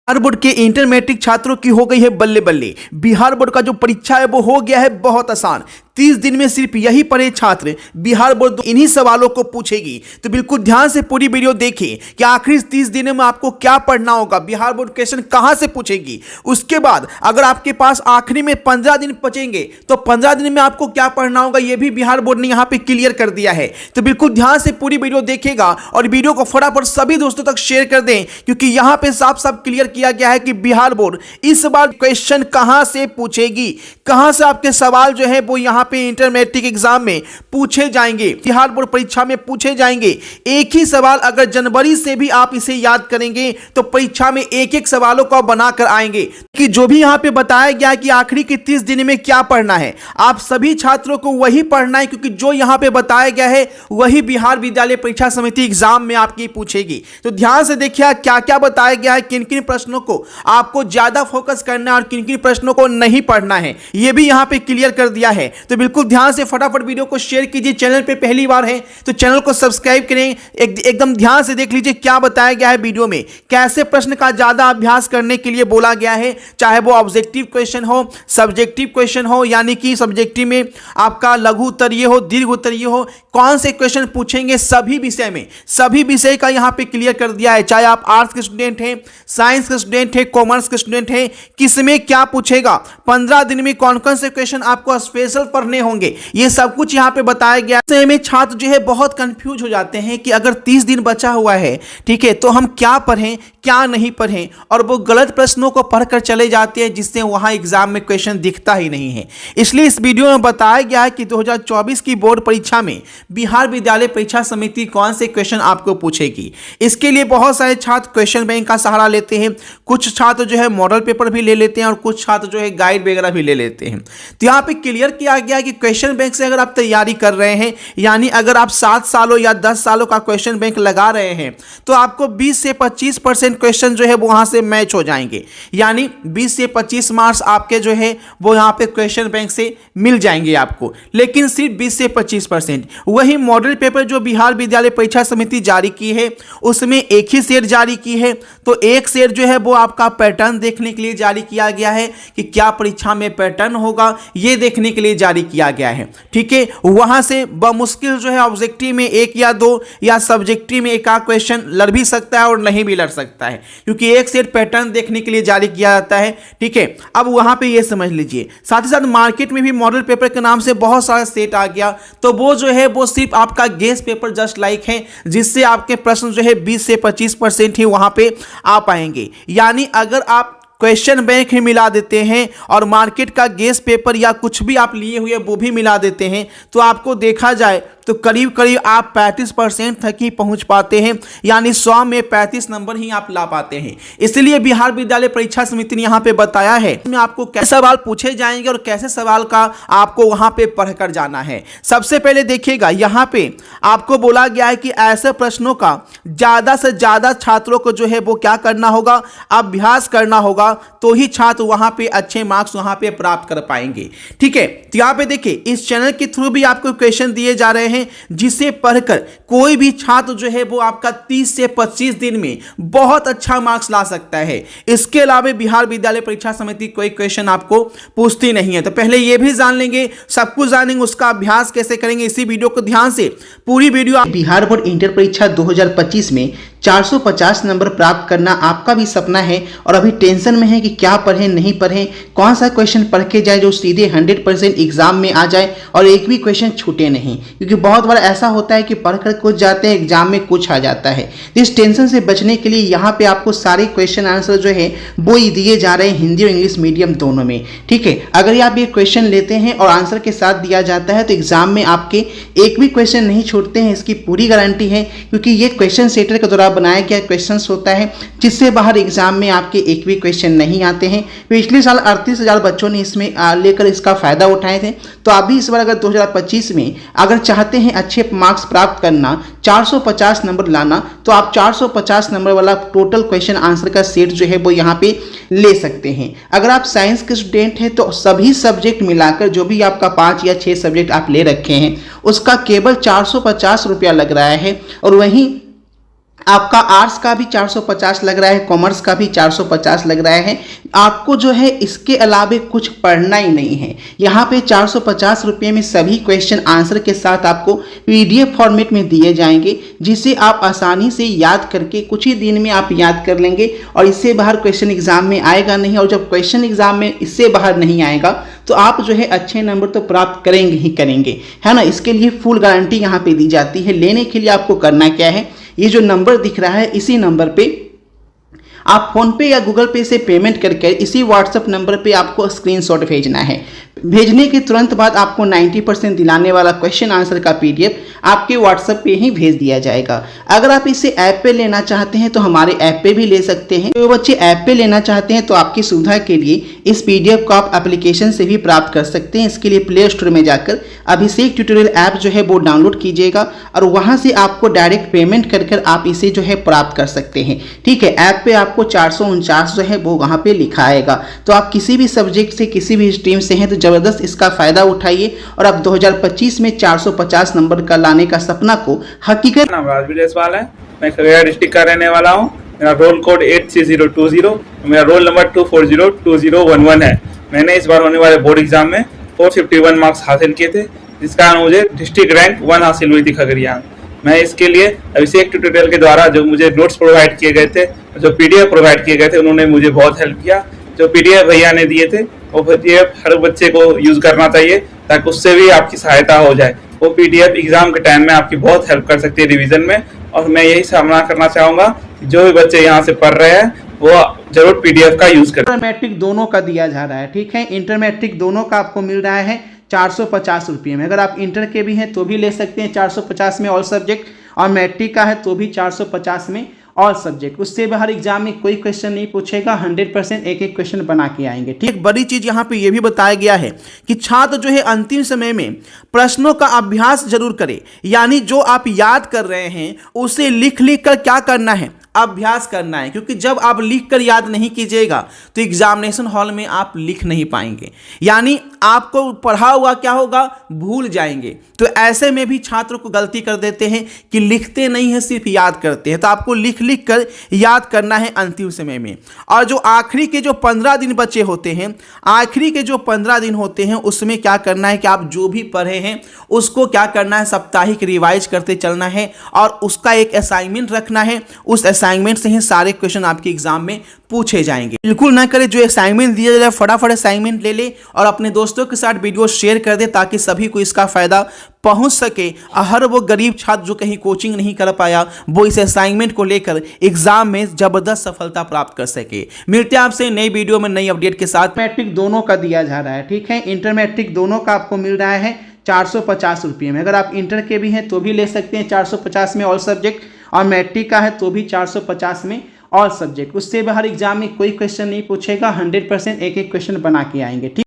Bihar board के inter matric छात्रों की हो गई है बल्ले बल्ले। बिहार बोर्ड का जो परीक्षा है वो हो गया है बहुत आसान। 30 दिन में सिर्फ यही पढ़े छात्र बिहार बोर्ड इन्हीं सवालों को पूछेगी। तो बिल्कुल ध्यान से पूरी वीडियो देखें कि आखिर 30 दिनों में आपको क्या पढ़ना होगा, बिहार बोर्ड क्वेश्चन कहां से पूछेगी। उसके बाद अगर आपके पास आखिरी में 15 दिन बचेंगे तो 15 दिन में आपको क्या पढ़ना होगा यह भी बिहार बोर्ड ने यहां पे क्लियर कर दिया है। तो बिल्कुल ध्यान से पूरी वीडियो देखेगा और वीडियो को फटाफट सभी दोस्तों तक शेयर कर दें, क्योंकि यहां पे साफ साफ क्लियर किया गया है कि बिहार बोर्ड इस बार क्वेश्चन कहां से पूछेगी, कहां से आपके सवाल जो है वो यहां पे इंटर मैट्रिक एग्जाम में पूछे जाएंगे, बिहार बोर्ड परीक्षा में पूछे जाएंगे। एक ही सवाल अगर जनवरी से भी आप इसे याद करेंगे तो परीक्षा में एक एक सवालों को बनाकर आएंगे। कि जो भी यहां पे बताया गया है कि आखिरी के 30 दिन में क्या पढ़ना है, आप सभी छात्रों को वही पढ़ना है, क्योंकि जो यहां पे बताया गया है वही बिहार विद्यालय परीक्षा समिति एग्जाम में आपकी पूछेगी। तो ध्यान से देखिए क्या क्या बताया गया है, किन किन प्रश्नों को आपको ज्यादा फोकस करना है और किन किन प्रश्नों को नहीं पढ़ना है, यह भी यहां पे क्लियर कर दिया है। तो बिल्कुल ध्यान से फटाफट वीडियो को शेयर कीजिए। चैनल पे पहली बार है तो चैनल को सब्सक्राइब करें। एकदम ध्यान से देख लीजिए क्या बताया गया है वीडियो में, कैसे प्रश्न का ज्यादा अभ्यास करने के लिए बोला गया है, चाहे वो ऑब्जेक्टिव क्वेश्चन हो, सब्जेक्टिव क्वेश्चन हो, यानी कि सब्जेक्टिव में आपका लघु उत्तरीय हो, दीर्घ उत्तरीय हो, कौन से क्वेश्चन पूछेंगे सभी विषय में, सभी विषय का यहां पे क्लियर कर दिया है। चाहे आप आर्ट्स के स्टूडेंट हैं, साइंस के स्टूडेंट हैं, कॉमर्स के स्टूडेंट हैं, किसमें क्या पूछेगा, 15 दिन में कौन कौन से क्वेश्चन आपको स्पेशल पढ़ने होंगे, ये सब कुछ यहां पे बताया गया है। में छात्र जो है बहुत कंफ्यूज हो जाते हैं कि अगर 30 दिन बचा हुआ है, ठीक है, तो हम क्या पढ़ें क्या नहीं पढ़ें, और वो गलत प्रश्नों को पढ़कर चले जाते हैं जिससे वहां एग्जाम में क्वेश्चन दिखता ही नहीं है। इसलिए इस वीडियो में बताया गया है कि 2024 की बोर्ड परीक्षा में बिहार विद्यालय परीक्षा समिति कौन से क्वेश्चन आपको पूछेगी। इसके लिए बहुत सारे छात्र क्वेश्चन बैंक का सहारा लेते हैं, कुछ छात्र जो है मॉडल पेपर भी ले लेते हैं और कुछ छात्र जो है गाइड वगैरह भी ले लेते हैं। तो यहाँ पे क्लियर किया गया है कि क्वेश्चन बैंक से अगर आप तैयारी कर रहे हैं, यानी अगर आप 7 सालों या 10 सालों का क्वेश्चन बैंक लगा रहे हैं, तो आपको 20 से 25% क्वेश्चन जो है वहां से मैच हो जाएंगे, यानी 20 से 25 मार्क्स आपके जो है वो यहां पे क्वेश्चन बैंक से मिल जाएंगे आपको। लेकिन सिर्फ 20 से 25%। वही मॉडल पेपर जो बिहार विद्यालय परीक्षा समिति जारी की है उसमें एक ही सेट जारी की है, तो एक सेट जो है वो आपका पैटर्न देखने के लिए जारी किया गया है कि क्या परीक्षा में पैटर्न होगा, ये देखने के लिए जारी किया गया है। ठीक है, वहां से मुश्किल जो है ऑब्जेक्टिव में 1 या 2 या सब्जेक्टिव में 1 आध क्वेश्चन लड़ भी सकता है और नहीं भी लड़ सकता है, क्योंकि एक सेट पैटर्न देखने के लिए जारी किया जाता है। ठीक है, अब वहां पे ये समझ लीजिए। साथ ही साथ मार्केट में भी मॉडल पेपर के नाम से बहुत सारा सेट आ गया, तो वो जो है वो सिर्फ आपका गेस पेपर जस्ट लाइक है, जिससे आपके प्रश्न जो है 20 से 25% ही वहां पे आ पाएंगे। यानी अगर आप क्वेश्चन बैंक ही मिला देते हैं और मार्केट का गेस पेपर या कुछ भी आप लिए हुए वो भी मिला देते हैं, तो आपको देखा जाए तो करीब करीब आप 35% तक ही पहुंच पाते हैं, यानी 100 में 35 नंबर ही आप ला पाते हैं। इसलिए बिहार विद्यालय परीक्षा समिति ने यहां पे बताया है कि आपको कैसे सवाल पूछे जाएंगे और कैसे सवाल का आपको वहां पे पढ़कर जाना है। सबसे पहले देखिएगा, यहां पे आपको बोला गया है कि ऐसे प्रश्नों का ज्यादा से ज्यादा छात्रों को जो है वो क्या करना होगा, अभ्यास करना होगा, तो ही छात्र वहां पे अच्छे मार्क्स वहां पे प्राप्त कर पाएंगे। ठीक है, तो यहां पे देखिए इस चैनल के थ्रू भी आपको क्वेश्चन दिए जा रहे हैं जिसे पढ़कर कोई भी छात्र जो है वो आपका 30 से 25 दिन में बहुत अच्छा मार्क्स ला सकता है। इसके अलावा बिहार विद्यालय परीक्षा समिति कोई क्वेश्चन आपको पूछती नहीं है। तो पहले ये भी जान लेंगे, सब कुछ जानेंगे, उसका अभ्यास कैसे करेंगे। इसी वीडियो को ध्यान से पूरी वीडियो। बिहार बोर्ड इंटर परीक्षा 2025 में 450 नंबर प्राप्त करना आपका भी सपना है और अभी टेंशन में है कि क्या पढ़ें नहीं पढ़ें, कौन सा क्वेश्चन पढ़ के जाए जो सीधे 100% एग्जाम में आ जाए और एक भी क्वेश्चन छूटे नहीं, क्योंकि बहुत बार ऐसा होता है कि पढ़कर कुछ जाते हैं, एग्जाम में कुछ आ जाता है। इस टेंशन से बचने के लिए यहाँ पे आपको सारे क्वेश्चन आंसर जो है वो ही दिए जा रहे हैं, हिंदी और इंग्लिश मीडियम दोनों में। ठीक है, अगर आप ये क्वेश्चन लेते हैं और आंसर के साथ दिया जाता है तो एग्जाम में आपके एक भी क्वेश्चन नहीं छूटते हैं, इसकी पूरी गारंटी है, क्योंकि ये क्वेश्चन सेटर के द्वारा बनाया गया क्वेश्चंस होता है जिससे बाहर एग्जाम में आपके एक भी क्वेश्चन नहीं आते हैं। पिछले साल 38,000 बच्चों ने इसमें लेकर इसका फायदा उठाए थे, तो आप भी इस बार अगर 2025 में अगर चाहते हैं अच्छे मार्क्स प्राप्त करना, 450 नंबर लाना, तो आप 450 नंबर वाला टोटल क्वेश्चन आंसर का सेट जो है वो यहाँ पे ले सकते हैं। अगर आप साइंस के स्टूडेंट हैं तो सभी सब्जेक्ट मिलाकर जो भी आपका 5 या 6 सब्जेक्ट आप ले रखे हैं उसका केवल 450 रुपया लग रहा है। और वहीं आपका आर्ट्स का भी 450 लग रहा है, कॉमर्स का भी 450 लग रहा है। आपको जो है इसके अलावे कुछ पढ़ना ही नहीं है। यहाँ पे 450 रुपये में सभी क्वेश्चन आंसर के साथ आपको PDF फॉर्मेट में दिए जाएंगे, जिसे आप आसानी से याद करके कुछ ही दिन में आप याद कर लेंगे और इससे बाहर क्वेश्चन एग्जाम में आएगा नहीं। और जब क्वेश्चन एग्जाम में इससे बाहर नहीं आएगा तो आप जो है अच्छे नंबर तो प्राप्त करेंगे ही करेंगे, है ना। इसके लिए फुल गारंटी यहाँ पे दी जाती है। लेने के लिए आपको करना क्या है, ये जो नंबर दिख रहा है इसी नंबर पे आप फोन पे या गूगल पे से पेमेंट करके इसी व्हाट्सएप नंबर पे आपको स्क्रीनशॉट भेजना है। भेजने के तुरंत बाद आपको 90% दिलाने वाला क्वेश्चन आंसर का PDF आपके व्हाट्सएप पे ही भेज दिया जाएगा। अगर आप इसे ऐप पे लेना चाहते हैं तो हमारे ऐप पे भी ले सकते हैं। जो बच्चे ऐप पे लेना चाहते हैं तो आपकी सुविधा के लिए इस PDF को आप एप्लीकेशन से भी प्राप्त कर सकते हैं। इसके लिए प्ले स्टोर में जाकर अभिषेक ट्यूटोरियल ऐप जो है वो डाउनलोड कीजिएगा और वहाँ से आपको डायरेक्ट पेमेंट कर आप इसे जो है प्राप्त कर सकते हैं। ठीक है, ऐप पे आपको 449 जो है वो वहाँ पे लिखा आएगा। तो आप किसी भी सब्जेक्ट से किसी भी स्ट्रीम से हैं तो जबरदस्त इसका फायदा उठाइए और आप 2025 में 450 नंबर का लाने का सपना को हकीकत। नाम राजवीर जायसवाल है, मैं खगड़िया डिस्ट्रिक्ट का रहने वाला हूँ। मेरा रोल कोड 83020, मेरा रोल नंबर 2402011 है। मैंने इस बार होने वाले बोर्ड एग्जाम में 451 मार्क्स हासिल किए थे, जिस कारण मुझे डिस्ट्रिक्ट रैंक 1 हासिल हुई थी खगड़िया। मैं इसके लिए अभिषेक ट्यूटोरियल के द्वारा जो मुझे नोट्स प्रोवाइड किए गए थे, जो PDF प्रोवाइड किए गए थे, उन्होंने मुझे बहुत हेल्प किया। जो PDF भैया ने दिए थे वो PDF हर बच्चे को यूज करना चाहिए ताकि उससे भी आपकी सहायता हो जाए। वो PDF एग्जाम के टाइम में आपकी बहुत हेल्प कर सकती है रिवीजन में। और मैं यही सामना करना चाहूंगा कि जो भी बच्चे यहाँ से पढ़ रहे हैं वो जरूर PDF का यूज करें। इंटर मैट्रिक दोनों का दिया जा रहा है। ठीक है, इंटर मैट्रिक दोनों का आपको मिल रहा है 450 रुपये में। अगर आप इंटर के भी हैं तो भी ले सकते हैं 450 में ऑल सब्जेक्ट, और मैट्रिक का है तो भी 450 में ऑल सब्जेक्ट। उससे बाहर एग्जाम में कोई क्वेश्चन नहीं पूछेगा, 100% एक एक क्वेश्चन बना के आएंगे। ठीक, एक बड़ी चीज यहाँ पे ये भी बताया गया है कि छात्र जो है अंतिम समय में प्रश्नों का अभ्यास जरूर करे। यानी जो आप याद कर रहे हैं उसे लिख लिख कर क्या करना है, अभ्यास करना है। क्योंकि जब आप लिख कर याद नहीं कीजिएगा तो एग्जामिनेशन हॉल में आप लिख नहीं पाएंगे, यानी आपको पढ़ा हुआ क्या होगा, भूल जाएंगे। तो ऐसे में भी छात्र को गलती कर देते हैं कि लिखते नहीं है, सिर्फ याद करते हैं। तो आपको लिख लिख कर याद करना है अंतिम समय में। और जो आखिरी के जो 15 दिन बचे होते हैं, आखिरी के जो 15 दिन होते हैं उसमें क्या करना है कि आप जो भी पढ़े हैं उसको क्या करना है, साप्ताहिक रिवाइज करते चलना है और उसका एक असाइनमेंट रखना है। उस असाइनमेंट से ही सारे क्वेश्चन आपके एग्जाम में पूछे जाएंगे। बिल्कुल ना करें, जो असाइनमेंट दिया जाए फटाफट असाइनमेंट ले ले और अपने दोस्तों के साथ वीडियो शेयर कर दे ताकि सभी को इसका फायदा पहुंच सके। हर वो गरीब छात्र जो कहीं कोचिंग नहीं कर पाया वो इस असाइनमेंट को लेकर एग्जाम में जबरदस्त सफलता प्राप्त कर सके। मिलते हैं आपसे नई वीडियो में नई अपडेट के साथ। मैट्रिक दोनों का दिया जा रहा है। ठीक है, इंटर मैट्रिक दोनों का आपको मिल रहा है 450 रुपये में। अगर आप इंटर के भी हैं तो भी ले सकते हैं 450 में ऑल सब्जेक्ट, और मैट्रिक का है तो भी 450 में ऑल सब्जेक्ट। उससे बाहर एग्जाम में कोई क्वेश्चन नहीं पूछेगा, 100% एक एक क्वेश्चन बना के आएंगे। ठीक।